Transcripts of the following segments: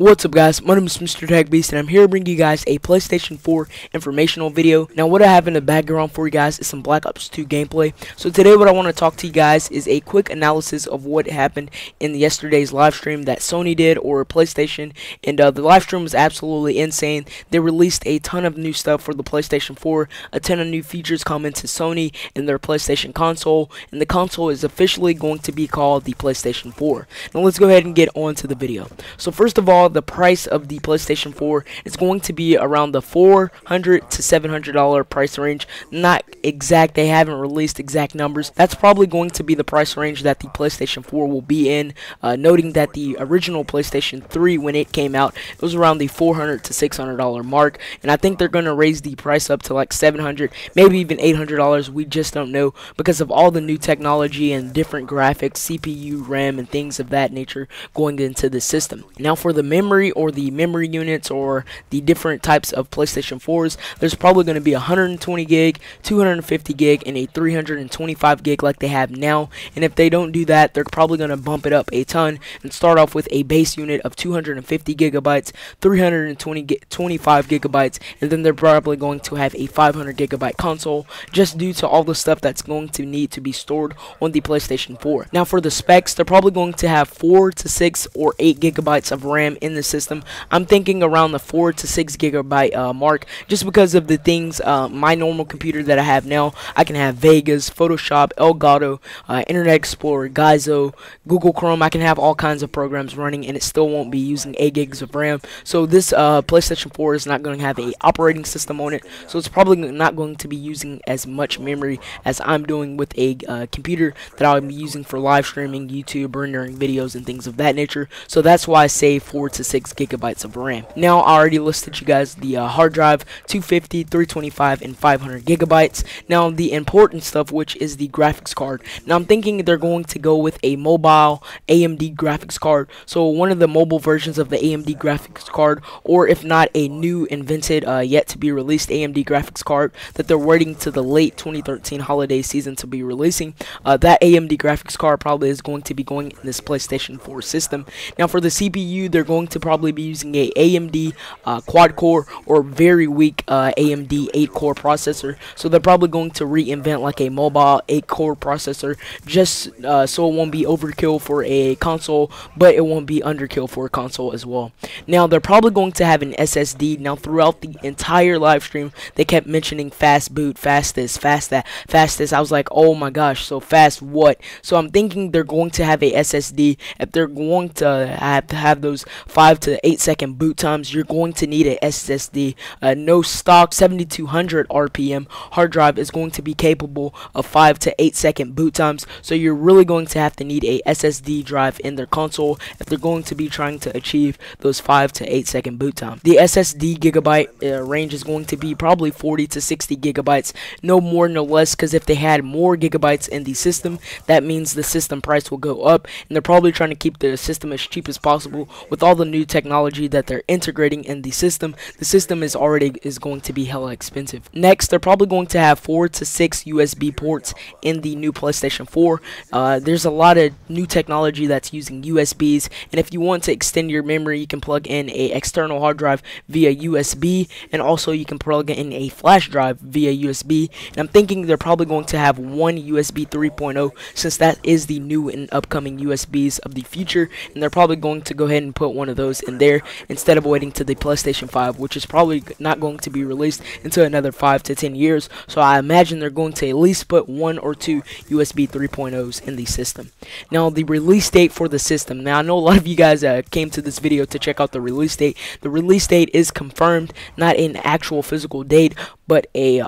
What's up guys, my name is MrTechBeast and I'm here to bring you guys a PlayStation 4 informational video. Now what I have in the background for you guys is some Black Ops 2 gameplay. So today what I want to talk to you guys is a quick analysis of what happened in yesterday's live stream that Sony did, or PlayStation, and the live stream was absolutely insane. They released a ton of new stuff for the PlayStation 4, a ton of new features coming to Sony and their PlayStation console, and the console is officially going to be called the PlayStation 4. Now let's go ahead and get on to the video. So first of all, the price of the PlayStation 4 is going to be around the $400 to $700 price range. Not exact, they haven't released exact numbers. That's probably going to be the price range that the PlayStation 4 will be in, noting that the original PlayStation 3, when it came out, it was around the $400 to $600 mark, and I think they're going to raise the price up to like $700, maybe even $800. We just don't know, because of all the new technology and different graphics, CPU, RAM, and things of that nature going into the system. Now for the memory, or the memory units, or the different types of PlayStation 4s, there's probably going to be 120 gig, 250 gig, and a 325 gig like they have now. And if they don't do that, they're probably going to bump it up a ton and start off with a base unit of 250 gigabytes, 325 gigabytes, and then they're probably going to have a 500 gigabyte console, just due to all the stuff that's going to need to be stored on the PlayStation 4. Now for the specs, they're probably going to have 4 to 6 or 8 gigabytes of RAM in the system. I'm thinking around the 4 to 6 gigabyte mark, just because of the things, my normal computer that I have now, I can have Vegas, Photoshop, Elgato, Internet Explorer, Gaizo, Google Chrome. I can have all kinds of programs running and it still won't be using 8 gigs of RAM. So this PlayStation 4 is not going to have a operating system on it, so it's probably not going to be using as much memory as I'm doing with a computer that I'll be using for live streaming, YouTube, rendering videos, and things of that nature. So that's why I say 4 to 6 gigabytes of RAM. Now I already listed you guys the hard drive, 250, 325, and 500 gigabytes. Now the important stuff, which is the graphics card. Now I'm thinking they're going to go with a mobile AMD graphics card, so one of the mobile versions of the AMD graphics card, or if not a new invented yet to be released AMD graphics card that they're waiting to the late 2013 holiday season to be releasing. That AMD graphics card probably is going to be going in this PlayStation 4 system. Now for the CPU, they're going to probably be using a AMD quad core or very weak AMD 8-core processor, so they're probably going to reinvent like a mobile 8-core processor, just so it won't be overkill for a console, but it won't be underkill for a console as well. Now they're probably going to have an SSD. Now throughout the entire live stream, they kept mentioning fast boot, fast this, fast that, fast this. I was like, oh my gosh, so fast what? So I'm thinking they're going to have a SSD. If they're going to have those 5 to 8 second boot times, you're going to need a SSD. No stock 7200 RPM hard drive is going to be capable of 5 to 8 second boot times, so you're really going to have to need a SSD drive in their console if they're going to be trying to achieve those 5 to 8 second boot time. The SSD gigabyte range is going to be probably 40 to 60 gigabytes, no more no less, because if they had more gigabytes in the system, that means the system price will go up, and they're probably trying to keep the system as cheap as possible with all the new technology that they're integrating in the system. The system is going to be hella expensive. Next, they're probably going to have 4 to 6 USB ports in the new PlayStation 4. There's a lot of new technology that's using USBs, and if you want to extend your memory, you can plug in a external hard drive via USB, and also you can plug in a flash drive via USB. And I'm thinking they're probably going to have one USB 3.0, since that is the new and upcoming USBs of the future, and they're probably going to go ahead and put one of those in there instead of waiting to the PlayStation 5, which is probably not going to be released until another 5 to 10 years. So I imagine they're going to at least put 1 or 2 USB 3.0s in the system. Now the release date for the system. Now I know a lot of you guys came to this video to check out the release date. The release date is confirmed, not an actual physical date, but a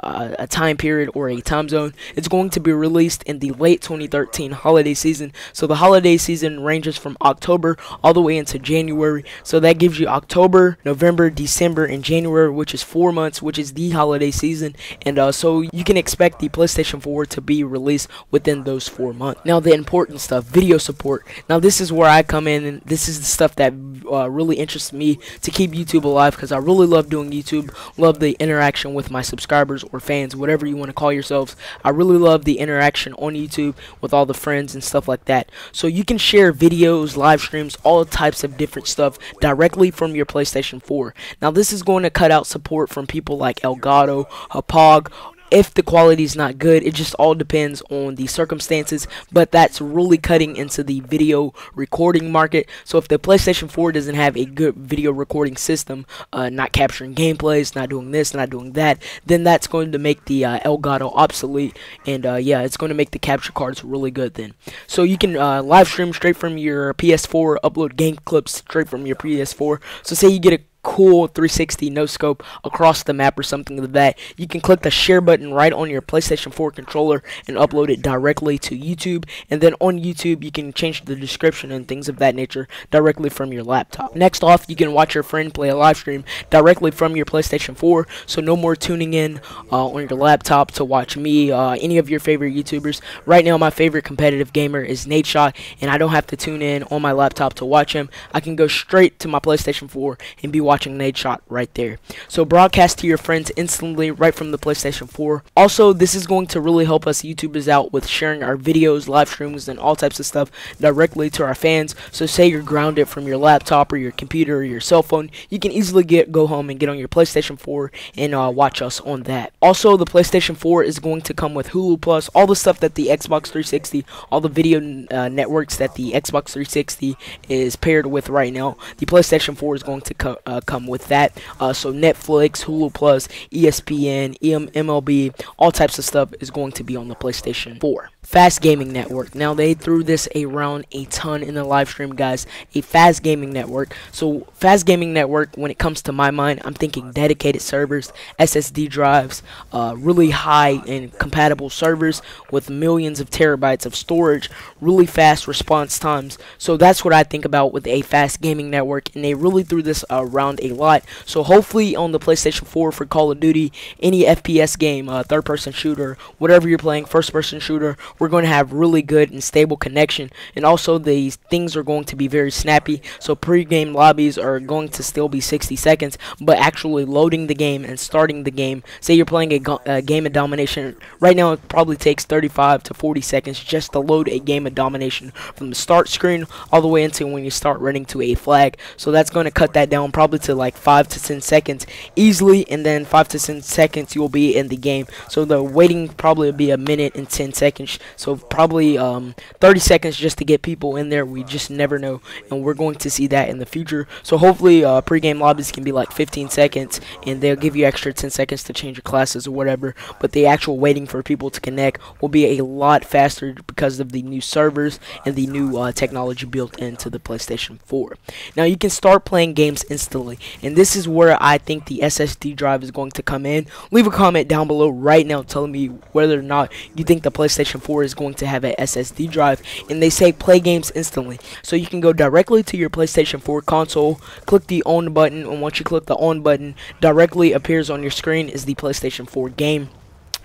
time period or a time zone. It's going to be released in the late 2013 holiday season. So the holiday season ranges from October all the way into January. So that gives you October, November, December, and January, which is 4 months, which is the holiday season. And so you can expect the PlayStation 4 to be released within those 4 months. Now the important stuff, video support. Now this is where I come in, and this is the stuff that really interests me to keep YouTube alive, because I really love doing YouTube, love the interaction with my subscribers or fans, whatever you want to call yourselves. I really love the interaction on YouTube with all the friends and stuff like that. So you can share videos, live streams, all types of different stuff stuff directly from your PlayStation 4. Now this is going to cut out support from people like Elgato, Hapog. If the quality is not good, it just all depends on the circumstances, but that's really cutting into the video recording market. So if the PlayStation 4 doesn't have a good video recording system, not capturing gameplays, not doing this, not doing that, then that's going to make the Elgato obsolete, and yeah, it's going to make the capture cards really good then. So you can live stream straight from your PS4, upload game clips straight from your PS4. So say you get a cool 360 no scope across the map or something like that, you can click the share button right on your PlayStation 4 controller and upload it directly to YouTube, and then on YouTube you can change the description and things of that nature directly from your laptop. Next off, you can watch your friend play a live stream directly from your PlayStation 4, so no more tuning in on your laptop to watch me, any of your favorite YouTubers. Right now my favorite competitive gamer is Nadeshot, and I don't have to tune in on my laptop to watch him. I can go straight to my PlayStation 4 and be watching Nadeshot right there. So broadcast to your friends instantly right from the PlayStation 4. Also, this is going to really help us YouTubers out with sharing our videos, live streams, and all types of stuff directly to our fans. So say you're grounded from your laptop or your computer or your cell phone, you can easily go home and get on your PlayStation 4 and watch us on that. Also, the PlayStation 4 is going to come with Hulu Plus, all the stuff that the Xbox 360, all the video networks that the Xbox 360 is paired with right now. The PlayStation 4 is going to come with that. So Netflix, Hulu Plus, ESPN, MLB, all types of stuff is going to be on the PlayStation 4. Fast Gaming Network. Now they threw this around a ton in the live stream, guys. A Fast Gaming Network. So Fast Gaming Network, when it comes to my mind, I'm thinking dedicated servers, SSD drives, really high and compatible servers with millions of terabytes of storage, really fast response times. So that's what I think about with a Fast Gaming Network, and they really threw this around a lot. So hopefully on the PlayStation 4 for Call of Duty, any FPS game, third-person shooter, whatever you're playing, first-person shooter, we're going to have really good and stable connection, and also these things are going to be very snappy. So pre-game lobbies are going to still be 60 seconds, but actually loading the game and starting the game, say you're playing a game of domination, right now it probably takes 35 to 40 seconds just to load a game of domination from the start screen all the way into when you start running to a flag. So that's going to cut that down probably to like 5 to 10 seconds easily, and then 5 to 10 seconds you'll be in the game. So the waiting probably will be a minute and 10 seconds. So probably 30 seconds just to get people in there. We just never know, and we're going to see that in the future. So hopefully pre-game lobbies can be like 15 seconds, and they'll give you extra 10 seconds to change your classes or whatever. But the actual waiting for people to connect will be a lot faster because of the new servers and the new technology built into the PlayStation 4. Now you can start playing games instantly, and this is where I think the SSD drive is going to come in. Leave a comment down below right now telling me whether or not you think the PlayStation 4 is going to have an SSD drive. And they say play games instantly, so you can go directly to your PlayStation 4 console, click the on button, and once you click the on button, directly appears on your screen is the PlayStation 4 game.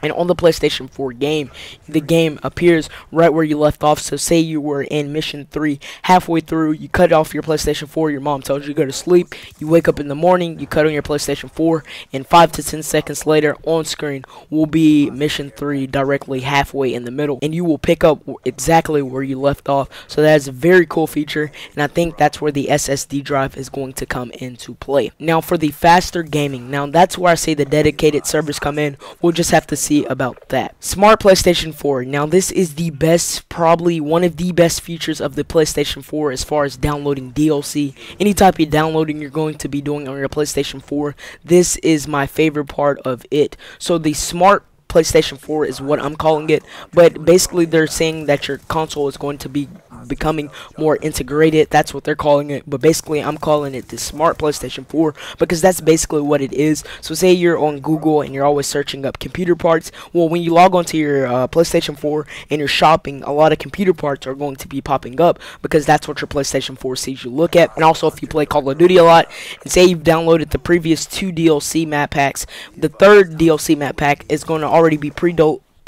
And on the PlayStation 4 game, the game appears right where you left off. So say you were in mission 3, halfway through, you cut off your PlayStation 4, your mom tells you to go to sleep, you wake up in the morning, you cut on your PlayStation 4, and 5 to 10 seconds later on screen will be mission 3 directly halfway in the middle, and you will pick up exactly where you left off. So that is a very cool feature, and I think that's where the SSD drive is going to come into play. Now for the faster gaming, now that's where I say the dedicated servers come in. We'll just have to see about that. Smart PlayStation 4. Now this is the best, probably one of the best features of the PlayStation 4 as far as downloading DLC. Any type of downloading you're going to be doing on your PlayStation 4, this is my favorite part of it. So the smart PlayStation 4 is what I'm calling it, but basically they're saying that your console is going to be becoming more integrated. That's what they're calling it, but basically I'm calling it the smart PlayStation 4 because that's basically what it is. So say you're on Google and you're always searching up computer parts. Well, when you log onto your PlayStation 4 and you're shopping, a lot of computer parts are going to be popping up because that's what your PlayStation 4 sees you look at. And also if you play Call of Duty a lot and say you've downloaded the previous 2 DLC map packs, the third DLC map pack is going to already be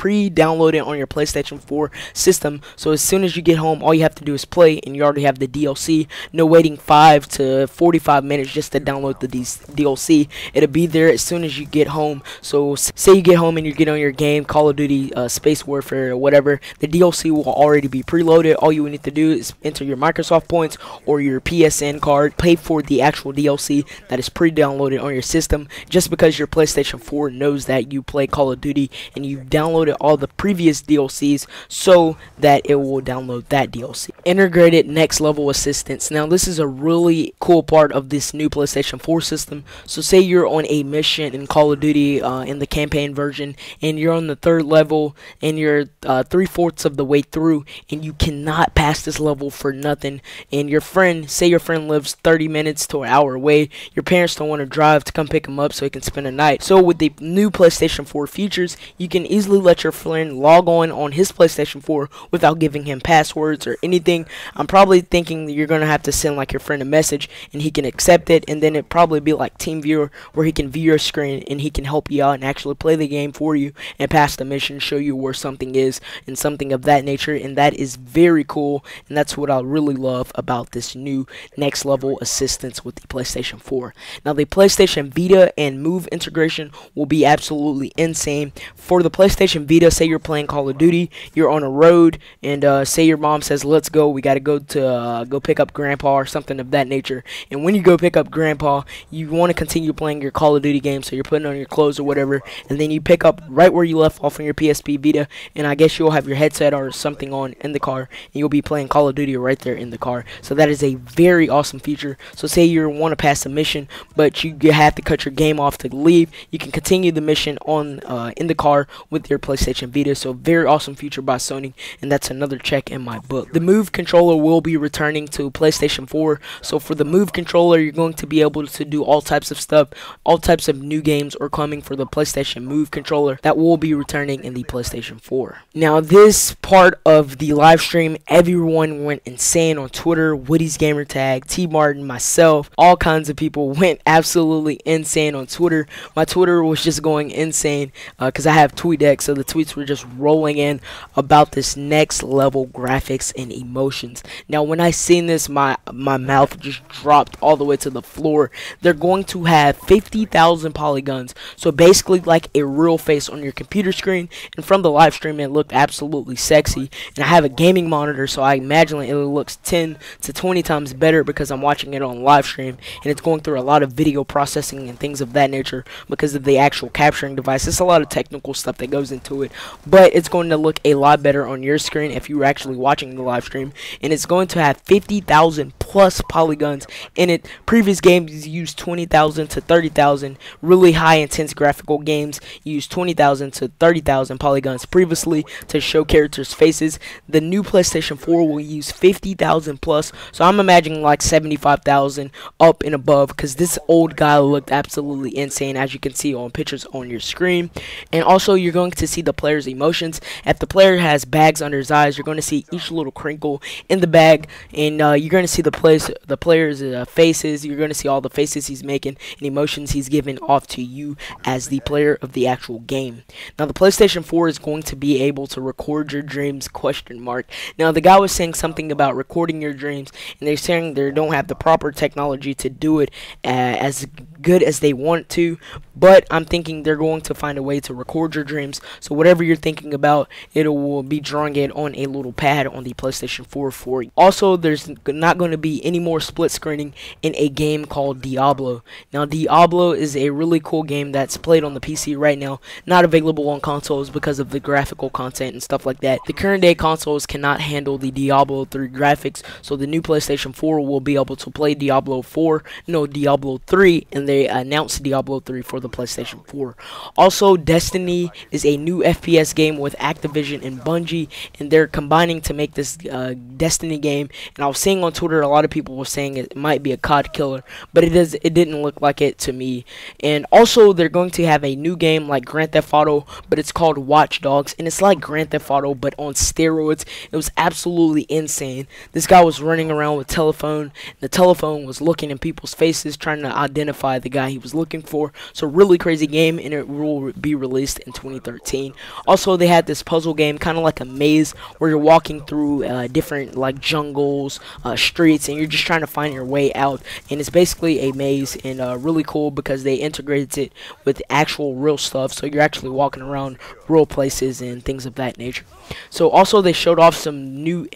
pre-downloaded on your PlayStation 4 system. So as soon as you get home, all you have to do is play, and you already have the DLC. No waiting 5 to 45 minutes just to download the DLC. It'll be there as soon as you get home. So say you get home and you get on your game, Call of Duty Space Warfare or whatever, the DLC will already be preloaded. All you need to do is enter your Microsoft points or your PSN card, pay for the actual DLC that is pre-downloaded on your system. Just because your PlayStation 4 knows that you play Call of Duty and you've downloaded all the previous DLCs, so that it will download that DLC. Integrated next level assistance. Now this is a really cool part of this new PlayStation 4 system. So say you're on a mission in Call of Duty in the campaign version, and you're on the 3rd level, and you're 3/4 of the way through, and you cannot pass this level for nothing. And your friend, say your friend lives 30 minutes to an hour away, your parents don't want to drive to come pick him up so he can spend a night. So with the new PlayStation 4 features, you can easily let your friend log on his PlayStation 4 without giving him passwords or anything. I'm probably thinking that you're gonna have to send like your friend a message and he can accept it, and then it probably be like TeamViewer where he can view your screen and he can help you out and actually play the game for you and pass the mission, show you where something is and something of that nature. And that is very cool, and that's what I really love about this new next level assistance with the PlayStation 4. Now the PlayStation Vita and Move integration will be absolutely insane. For the PlayStation Vita, say you're playing Call of Duty, you're on a road, and say your mom says, let's go, we gotta go to go pick up grandpa or something of that nature. And when you go pick up grandpa, you want to continue playing your Call of Duty game, so you're putting on your clothes or whatever, and then you pick up right where you left off on your PSP Vita, and I guess you'll have your headset or something on in the car, and you'll be playing Call of Duty right there in the car. So that is a very awesome feature. So say you want to pass a mission, but you have to cut your game off to leave, you can continue the mission on in the car with your PlayStation Vita. So very awesome feature by Sony, and that's another check in my book. The Move controller will be returning to PlayStation 4. So for the Move controller, you're going to be able to do all types of stuff. All types of new games are coming for the PlayStation Move controller that will be returning in the PlayStation 4. Now this part of the live stream, everyone went insane on Twitter. Woody's Gamertag, T Martin, myself, all kinds of people went absolutely insane on Twitter. My Twitter was just going insane because I have TweetDeck, so the tweets were just rolling in about this next level graphics and emotions. Now when I seen this, my mouth just dropped all the way to the floor. They're going to have 50,000 polygons, so basically like a real face on your computer screen, and from the live stream it looked absolutely sexy. And I have a gaming monitor, so I imagine it looks 10 to 20 times better because I'm watching it on live stream, and it's going through a lot of video processing and things of that nature because of the actual capturing device. It's a lot of technical stuff that goes into it, but it's going to look a lot better on your screen if you're actually watching the live stream. And it's going to have 50,000 plus polygons in it. Previous games used 20,000 to 30,000. Really high intense graphical games used 20,000 to 30,000 polygons previously to show characters' faces. The new PlayStation 4 will use 50,000 plus, so I'm imagining like 75,000 up and above, because this old guy looked absolutely insane, as you can see on pictures on your screen. And also you're going to see the player's emotions. If the player has bags under his eyes, you're going to see each little crinkle in the bag, and you're going to see the player's faces. You're going to see all the faces he's making and emotions he's giving off to you as the player of the actual game. Now the PlayStation 4 is going to be able to record your dreams, question mark. Now the guy was saying something about recording your dreams, and they're saying they don't have the proper technology to do it as good as they want to, but I'm thinking they're going to find a way to record your dreams, so whatever you're thinking about, it will be drawing it on a little pad on the PlayStation 4 for you. Also, there's not going to be any more split screening in a game called Diablo. Now Diablo is a really cool game that's played on the PC right now, not available on consoles because of the graphical content and stuff like that. The current day consoles cannot handle the Diablo 3 graphics, so the new PlayStation 4 will be able to play Diablo 3, and they announced Diablo 3 for the PlayStation 4. Also, Destiny is a new FPS game with Activision and Bungie, and they're combining to make this Destiny game. And I was seeing on Twitter a lot of people were saying it might be a COD killer, but it didn't look like it to me. And also they're going to have a new game like Grand Theft Auto, but it's called Watch Dogs, and it's like Grand Theft Auto but on steroids. It was absolutely insane. This guy was running around with telephone. The telephone was looking in people's faces trying to identify the guy he was looking for. So really crazy game, and it will be released in 2013. Also, they had this puzzle game, kind of like a maze, where you're walking through different like jungles, streets, and you're just trying to find your way out. And it's basically a maze, and really cool because they integrated it with actual real stuff, so you're actually walking around real places and things of that nature. So also they showed off some new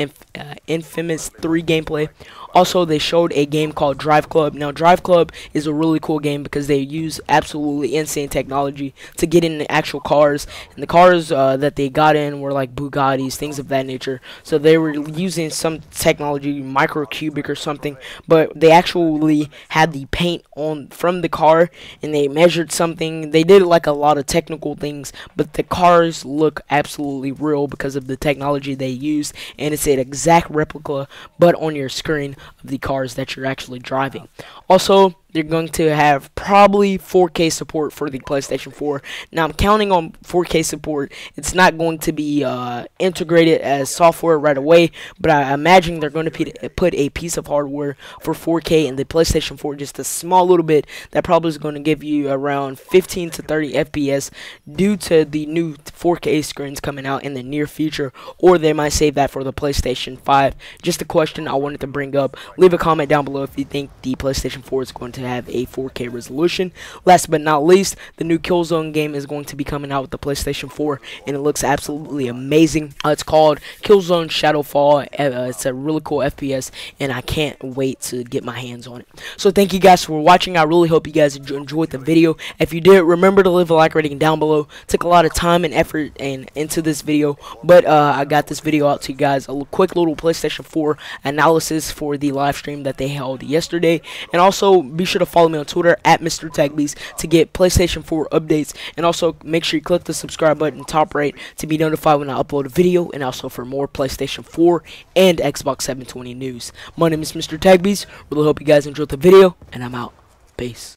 Infamous 3 gameplay. Also, they showed a game called Drive Club. Now, Drive Club is a really cool game because they use absolutely insane technology to get in the actual cars. And the cars that they got in were like Bugattis, things of that nature. So they were using some technology, microcubic or something, but they actually had the paint on from the car, and they measured something. They did like a lot of technical things, but the cars look absolutely real because of the technology they used, and it's an exact replica, but on your screen, of the cars that you're actually driving. Also, they're going to have probably 4K support for the PlayStation 4. Now, I'm counting on 4K support. It's not going to be integrated as software right away, but I imagine they're going to put a piece of hardware for 4K in the PlayStation 4, just a small little bit, that probably is going to give you around 15 to 30 FPS due to the new 4K screens coming out in the near future, or they might save that for the PlayStation 5. Just a question I wanted to bring up. Leave a comment down below if you think the PlayStation 4 is going to have a 4K resolution. Last but not least, the new Killzone game is going to be coming out with the PlayStation 4, and it looks absolutely amazing. It's called Killzone Shadowfall. It's a really cool FPS, and I can't wait to get my hands on it. So thank you guys for watching. I really hope you guys enjoyed the video. If you did, remember to leave a like rating down below. Took a lot of time and effort into this video, but I got this video out to you guys. A quick little PlayStation 4 analysis for the live stream that they held yesterday. And also be sure to follow me on Twitter at MrTechBeast to get PlayStation 4 updates, and also make sure you click the subscribe button top right to be notified when I upload a video, and also for more PlayStation 4 and Xbox 720 news. My name is MrTechBeast. Really hope you guys enjoyed the video, and I'm out. Peace.